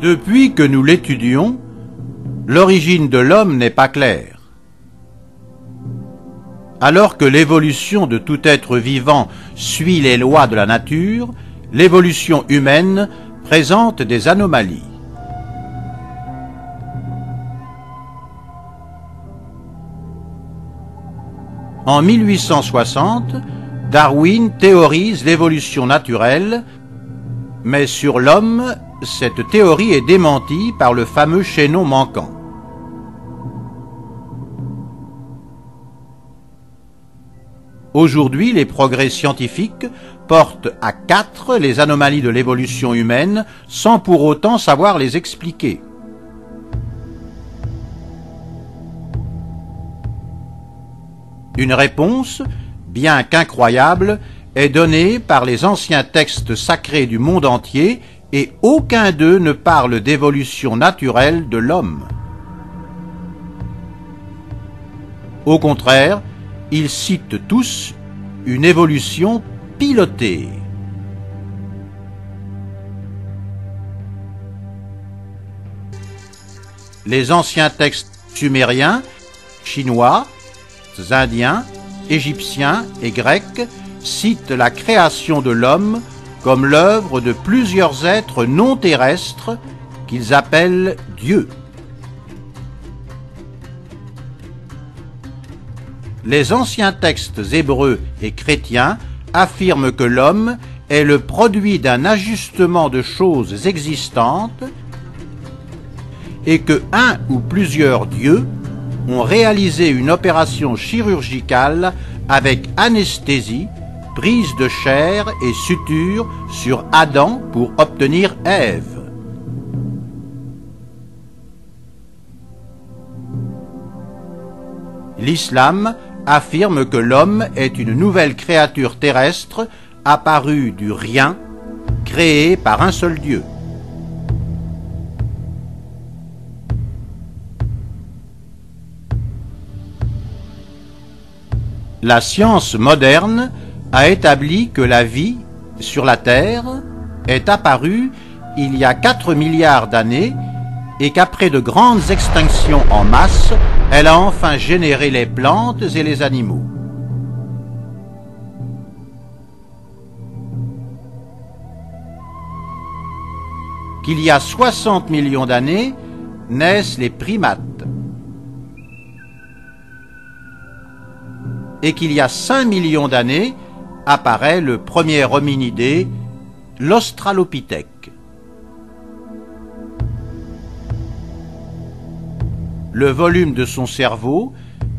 Depuis que nous l'étudions, l'origine de l'homme n'est pas claire. Alors que l'évolution de tout être vivant suit les lois de la nature, l'évolution humaine présente des anomalies. En 1860, Darwin théorise l'évolution naturelle, mais sur l'homme, cette théorie est démentie par le fameux chaînon manquant. Aujourd'hui, les progrès scientifiques portent à 4 les anomalies de l'évolution humaine sans pour autant savoir les expliquer. Une réponse, bien qu'incroyable, est donnée par les anciens textes sacrés du monde entier et aucun d'eux ne parle d'évolution naturelle de l'homme. Au contraire, ils citent tous une évolution pilotée. Les anciens textes sumériens, chinois, indiens, égyptiens et grecs citent la création de l'homme comme l'œuvre de plusieurs êtres non terrestres qu'ils appellent Dieu. Les anciens textes hébreux et chrétiens affirment que l'homme est le produit d'un ajustement de choses existantes et que un ou plusieurs dieux ont réalisé une opération chirurgicale avec anesthésie, prise de chair et suture sur Adam pour obtenir Ève. L'islam affirme que l'homme est une nouvelle créature terrestre apparue du rien, créée par un seul Dieu. La science moderne a établi que la vie sur la Terre est apparue il y a 4 milliards d'années et qu'après de grandes extinctions en masse, elle a enfin généré les plantes et les animaux. Qu'il y a 60 millions d'années naissent les primates et qu'il y a 5 millions d'années apparaît le premier hominidé, l'Australopithèque. Le volume de son cerveau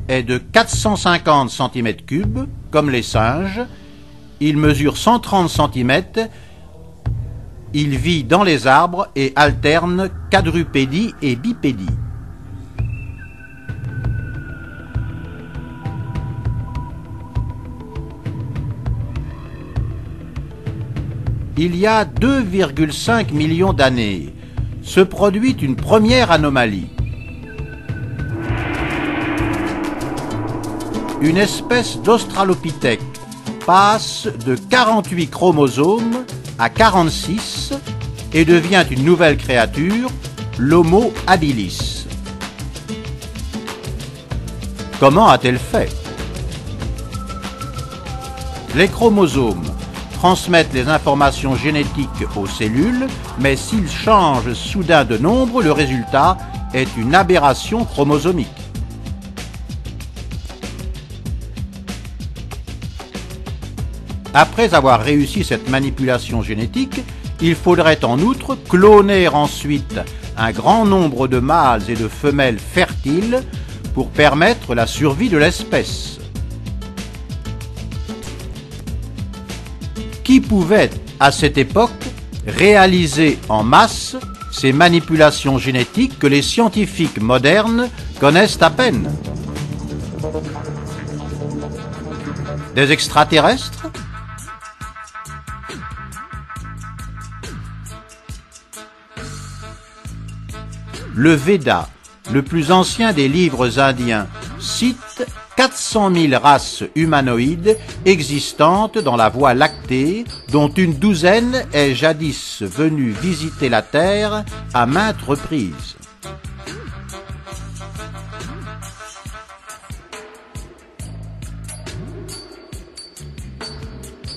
est de 450 cm3, comme les singes. Il mesure 130 cm. Il vit dans les arbres et alterne quadrupédie et bipédie. Il y a 2,5 millions d'années, se produit une première anomalie. Une espèce d'Australopithèque passe de 48 chromosomes à 46 et devient une nouvelle créature, l'Homo habilis. Comment a-t-elle fait? Les chromosomes transmettent les informations génétiques aux cellules, mais s'ils changent soudain de nombre, le résultat est une aberration chromosomique. Après avoir réussi cette manipulation génétique, il faudrait en outre cloner ensuite un grand nombre de mâles et de femelles fertiles pour permettre la survie de l'espèce. Qui pouvait, à cette époque, réaliser en masse ces manipulations génétiques que les scientifiques modernes connaissent à peine? Des extraterrestres? Le Veda, le plus ancien des livres indiens, cite 400 000 races humanoïdes existantes dans la Voie lactée, dont une douzaine est jadis venue visiter la Terre à maintes reprises.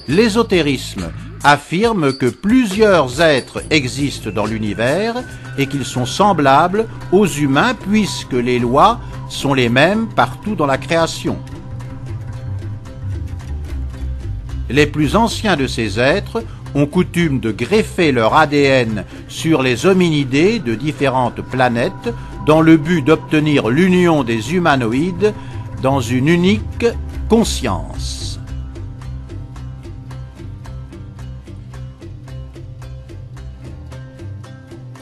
L'ésotérisme affirme que plusieurs êtres existent dans l'univers et qu'ils sont semblables aux humains puisque les lois sont les mêmes partout dans la création. Les plus anciens de ces êtres ont coutume de greffer leur ADN sur les hominidés de différentes planètes dans le but d'obtenir l'union des humanoïdes dans une unique conscience.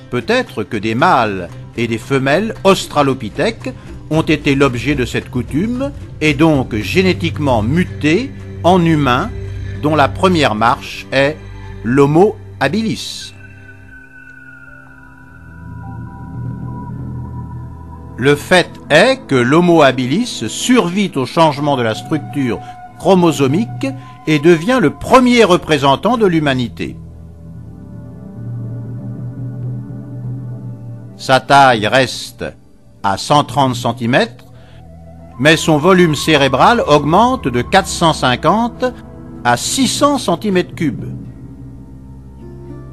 Peut-être que des mâles et des femelles australopithèques ont été l'objet de cette coutume et donc génétiquement mutés en humains dont la première marche est l'Homo habilis. Le fait est que l'Homo habilis survit au changement de la structure chromosomique et devient le premier représentant de l'humanité. Sa taille reste à 130 cm, mais son volume cérébral augmente de 450 à 600 cm3.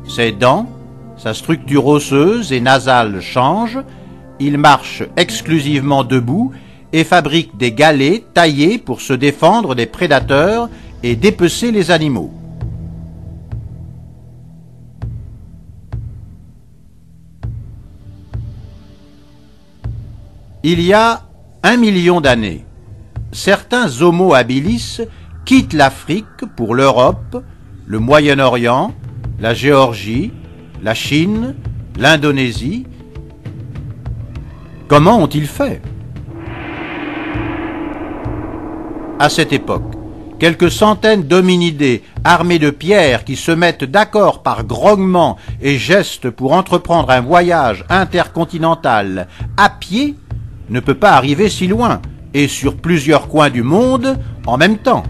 Ses dents, sa structure osseuse et nasale changent, il marche exclusivement debout et fabrique des galets taillés pour se défendre des prédateurs et dépecer les animaux. Il y a 1 million d'années, certains Homo habilis quittent l'Afrique pour l'Europe, le Moyen-Orient, la Géorgie, la Chine, l'Indonésie. Comment ont-ils fait? À cette époque, quelques centaines d'hominidés armés de pierres qui se mettent d'accord par grognements et gestes pour entreprendre un voyage intercontinental à pied ne peut pas arriver si loin et sur plusieurs coins du monde en même temps.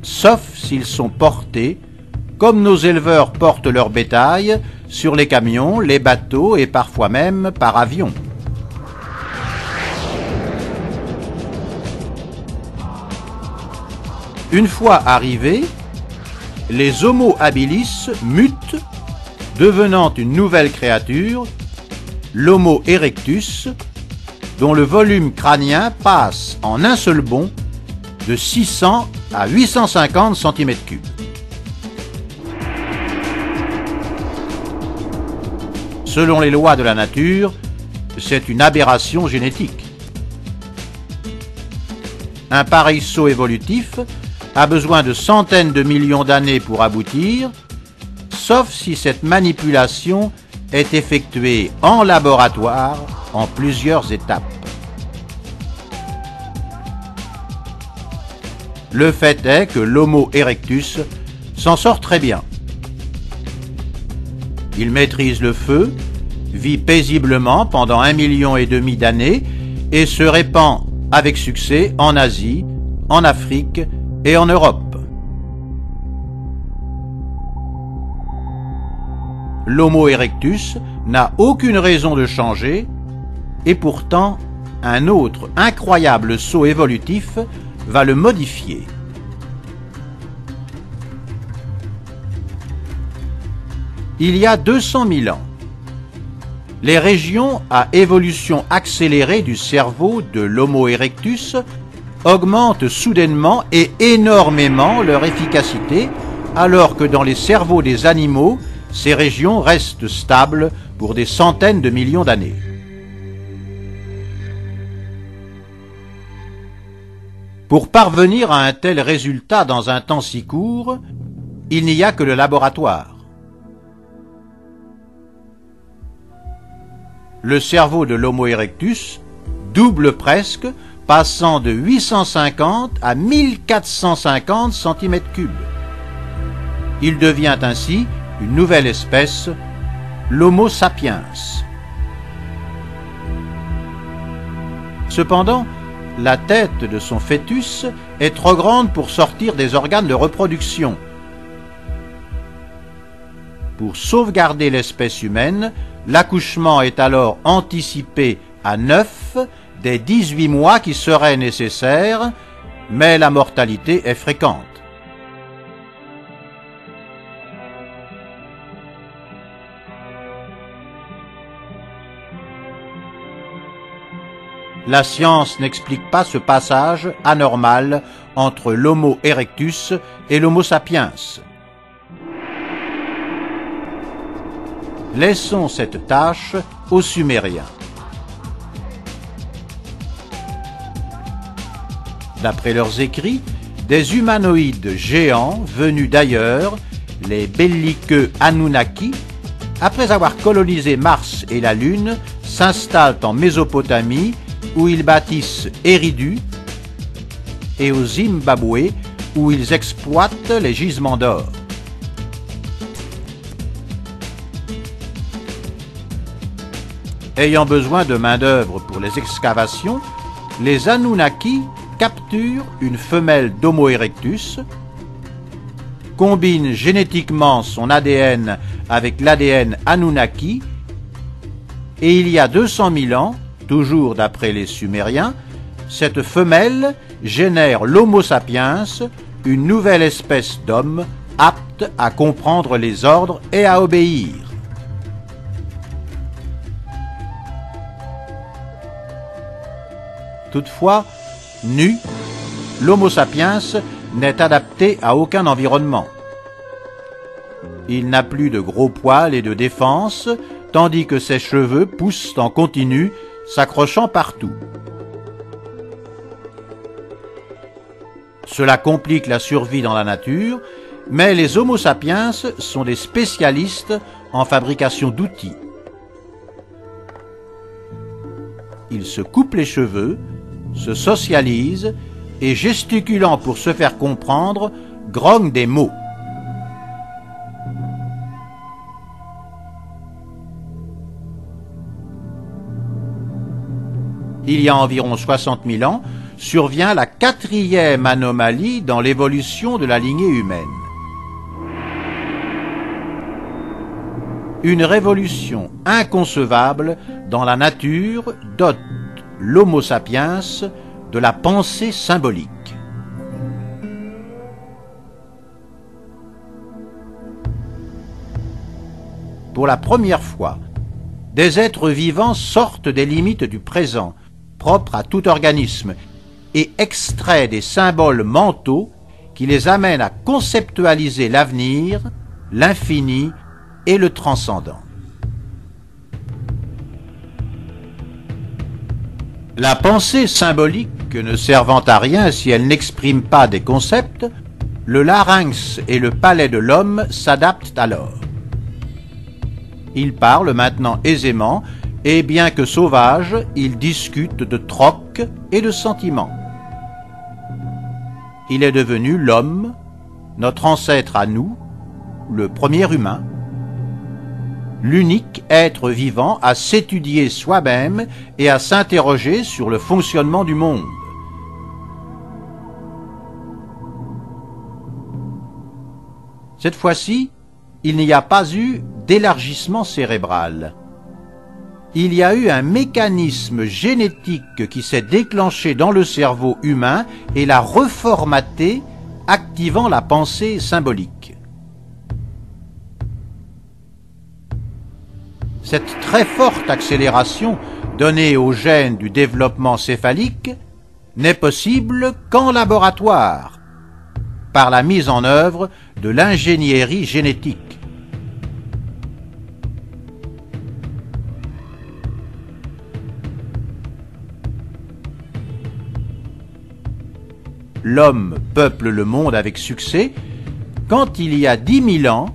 Sauf s'ils sont portés, comme nos éleveurs portent leur bétail, sur les camions, les bateaux et parfois même par avion. Une fois arrivés, les Homo habilis mutent, devenant une nouvelle créature, l'Homo erectus, dont le volume crânien passe en un seul bond de 600 à 850 cm3. Selon les lois de la nature, c'est une aberration génétique. Un pareil saut évolutif a besoin de centaines de millions d'années pour aboutir, sauf si cette manipulation est effectuée en laboratoire en plusieurs étapes. Le fait est que l'Homo erectus s'en sort très bien. Il maîtrise le feu, vit paisiblement pendant 1,5 million d'années et se répand avec succès en Asie, en Afrique et en Europe. L'Homo erectus n'a aucune raison de changer et pourtant un autre incroyable saut évolutif va le modifier. Il y a 200 000 ans, les régions à évolution accélérée du cerveau de l'Homo erectus augmentent soudainement et énormément leur efficacité, alors que dans les cerveaux des animaux, ces régions restent stables pour des centaines de millions d'années. Pour parvenir à un tel résultat dans un temps si court, il n'y a que le laboratoire. Le cerveau de l'Homo erectus double presque, passant de 850 à 1450 cm3. Il devient ainsi une nouvelle espèce, l'Homo sapiens. Cependant, la tête de son fœtus est trop grande pour sortir des organes de reproduction. Pour sauvegarder l'espèce humaine, l'accouchement est alors anticipé à 9 des 18 mois qui seraient nécessaires, mais la mortalité est fréquente. La science n'explique pas ce passage anormal entre l'Homo erectus et l'Homo sapiens. Laissons cette tâche aux Sumériens. D'après leurs écrits, des humanoïdes géants venus d'ailleurs, les belliqueux Anunnaki, après avoir colonisé Mars et la Lune, s'installent en Mésopotamie où ils bâtissent Eridu et au Zimbabwe où ils exploitent les gisements d'or. Ayant besoin de main-d'œuvre pour les excavations, les Anunnaki capturent une femelle d'Homo erectus, combinent génétiquement son ADN avec l'ADN Anunnaki, et il y a 200 000 ans, toujours d'après les Sumériens, cette femelle génère l'Homo sapiens, une nouvelle espèce d'homme apte à comprendre les ordres et à obéir. Toutefois, nu, l'Homo sapiens n'est adapté à aucun environnement. Il n'a plus de gros poils et de défense, tandis que ses cheveux poussent en continu, s'accrochant partout. Cela complique la survie dans la nature, mais les Homo sapiens sont des spécialistes en fabrication d'outils. Ils se coupent les cheveux, se socialisent et, gesticulant pour se faire comprendre, grognent des mots. Il y a environ 60 000 ans, survient la 4e anomalie dans l'évolution de la lignée humaine. Une révolution inconcevable dans la nature dote l'Homo sapiens de la pensée symbolique. Pour la première fois, des êtres vivants sortent des limites du présent, propres à tout organisme, et extraient des symboles mentaux qui les amènent à conceptualiser l'avenir, l'infini et le transcendant. La pensée symbolique ne servant à rien si elle n'exprime pas des concepts, le larynx et le palais de l'homme s'adaptent alors. Il parle maintenant aisément, et bien que sauvage, il discute de troc et de sentiments. Il est devenu l'homme, notre ancêtre à nous, le premier humain, l'unique être vivant à s'étudier soi-même et à s'interroger sur le fonctionnement du monde. Cette fois-ci, il n'y a pas eu d'élargissement cérébral. Il y a eu un mécanisme génétique qui s'est déclenché dans le cerveau humain et l'a reformaté, activant la pensée symbolique. Cette très forte accélération donnée aux gènes du développement céphalique n'est possible qu'en laboratoire, par la mise en œuvre de l'ingénierie génétique. L'homme peuple le monde avec succès quand il y a 10 000 ans,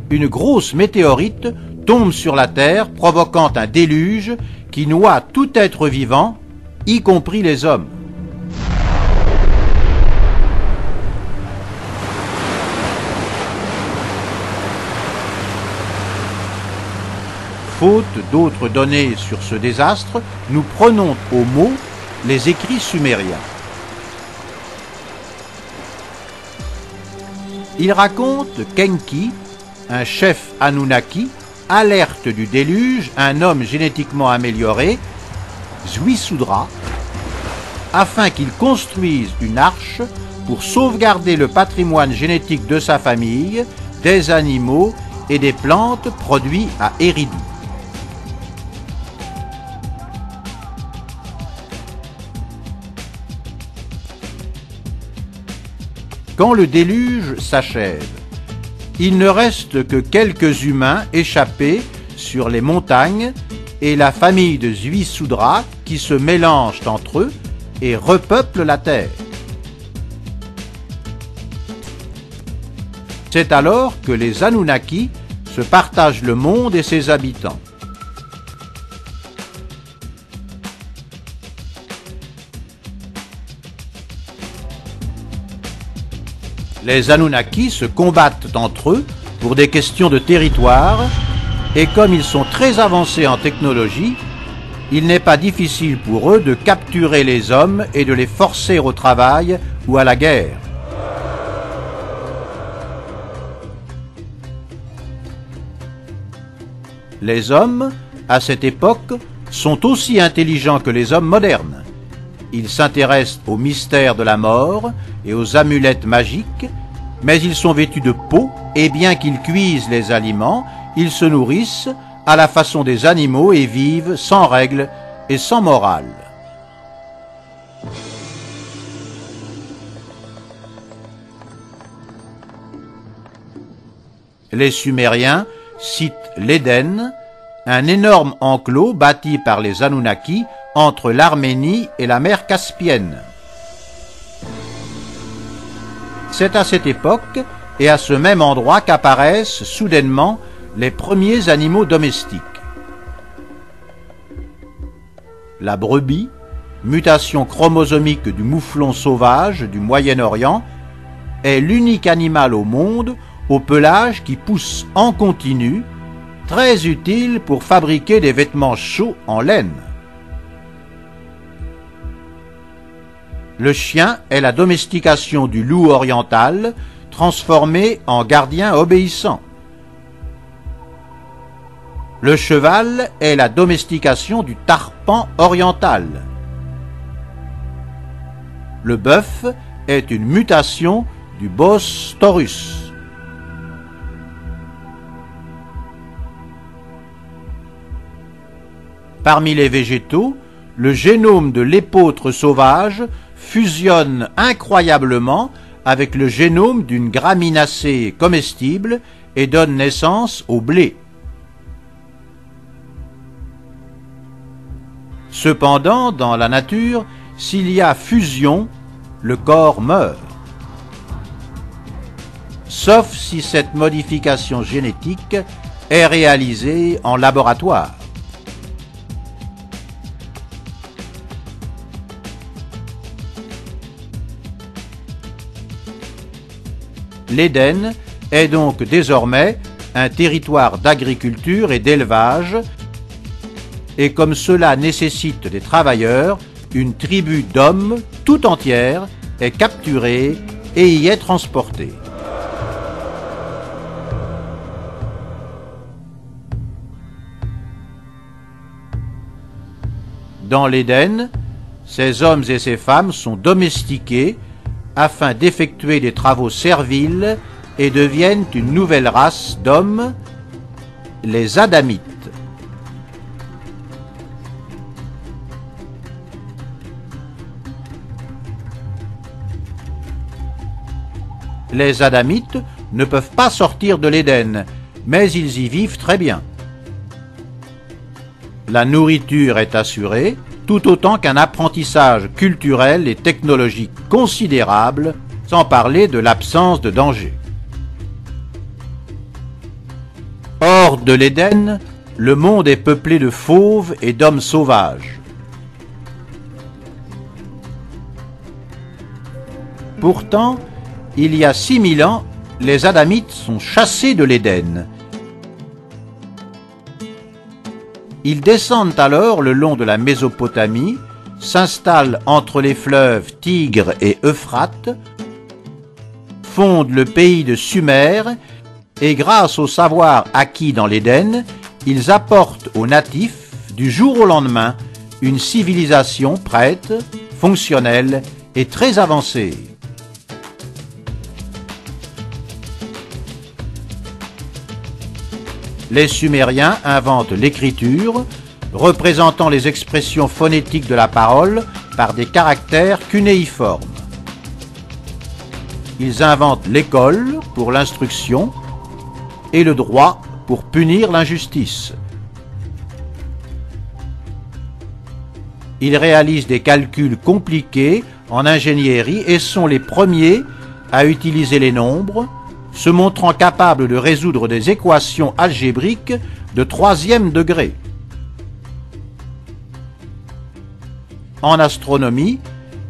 une grosse météorite tombe sur la Terre, provoquant un déluge qui noie tout être vivant, y compris les hommes. Faute d'autres données sur ce désastre, nous prenons au mot les écrits sumériens. Il raconte qu'Enki, un chef Anunnaki, alerte du déluge un homme génétiquement amélioré, Zwisudra, afin qu'il construise une arche pour sauvegarder le patrimoine génétique de sa famille, des animaux et des plantes produits à Eridu. Quand le déluge s'achève, il ne reste que quelques humains échappés sur les montagnes et la famille de Zwisudra qui se mélangent entre eux et repeuplent la terre. C'est alors que les Anunnaki se partagent le monde et ses habitants. Les Anunnaki se combattent entre eux pour des questions de territoire, et comme ils sont très avancés en technologie, il n'est pas difficile pour eux de capturer les hommes et de les forcer au travail ou à la guerre. Les hommes, à cette époque, sont aussi intelligents que les hommes modernes. Ils s'intéressent aux mystères de la mort et aux amulettes magiques, mais ils sont vêtus de peau et bien qu'ils cuisent les aliments, ils se nourrissent à la façon des animaux et vivent sans règles et sans morale. Les Sumériens citent l'Éden, un énorme enclos bâti par les Anunnaki entre l'Arménie et la mer Caspienne. C'est à cette époque et à ce même endroit qu'apparaissent soudainement les premiers animaux domestiques. La brebis, mutation chromosomique du mouflon sauvage du Moyen-Orient, est l'unique animal au monde au pelage qui pousse en continu, très utile pour fabriquer des vêtements chauds en laine. Le chien est la domestication du loup oriental, transformé en gardien obéissant. Le cheval est la domestication du tarpan oriental. Le bœuf est une mutation du bos taurus. Parmi les végétaux, le génome de l'épeautre sauvage fusionne incroyablement avec le génome d'une graminacée comestible et donne naissance au blé. Cependant, dans la nature, s'il y a fusion, le corps meurt. Sauf si cette modification génétique est réalisée en laboratoire. L'Éden est donc désormais un territoire d'agriculture et d'élevage, et comme cela nécessite des travailleurs, une tribu d'hommes tout entière est capturée et y est transportée. Dans l'Éden, ces hommes et ces femmes sont domestiqués afin d'effectuer des travaux serviles et deviennent une nouvelle race d'hommes, les Adamites. Les Adamites ne peuvent pas sortir de l'Éden, mais ils y vivent très bien. La nourriture est assurée, tout autant qu'un apprentissage culturel et technologique considérable, sans parler de l'absence de danger. Hors de l'Éden, le monde est peuplé de fauves et d'hommes sauvages. Pourtant, il y a 6000 ans, les Adamites sont chassés de l'Éden. Ils descendent alors le long de la Mésopotamie, s'installent entre les fleuves Tigre et Euphrate, fondent le pays de Sumer et grâce au savoir acquis dans l'Éden, ils apportent aux natifs, du jour au lendemain, une civilisation prête, fonctionnelle et très avancée. Les Sumériens inventent l'écriture, représentant les expressions phonétiques de la parole par des caractères cunéiformes. Ils inventent l'école pour l'instruction et le droit pour punir l'injustice. Ils réalisent des calculs compliqués en ingénierie et sont les premiers à utiliser les nombres, se montrant capables de résoudre des équations algébriques de 3e degré. En astronomie,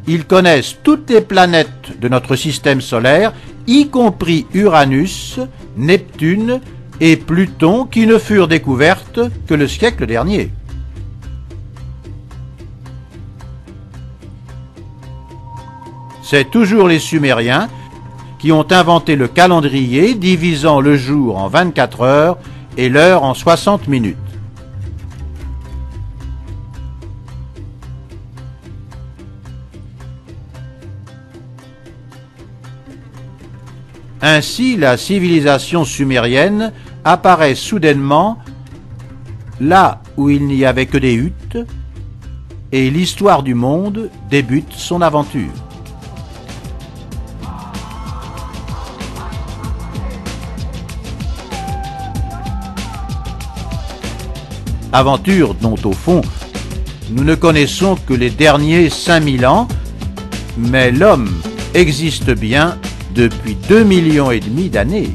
ils connaissent toutes les planètes de notre système solaire, y compris Uranus, Neptune et Pluton, qui ne furent découvertes que le siècle dernier. C'est toujours les Sumériens qui ont inventé le calendrier divisant le jour en 24 heures et l'heure en 60 minutes. Ainsi, la civilisation sumérienne apparaît soudainement là où il n'y avait que des huttes, et l'histoire du monde débute son aventure. Aventure dont, au fond, nous ne connaissons que les derniers 5000 ans, mais l'homme existe bien depuis 2,5 millions d'années.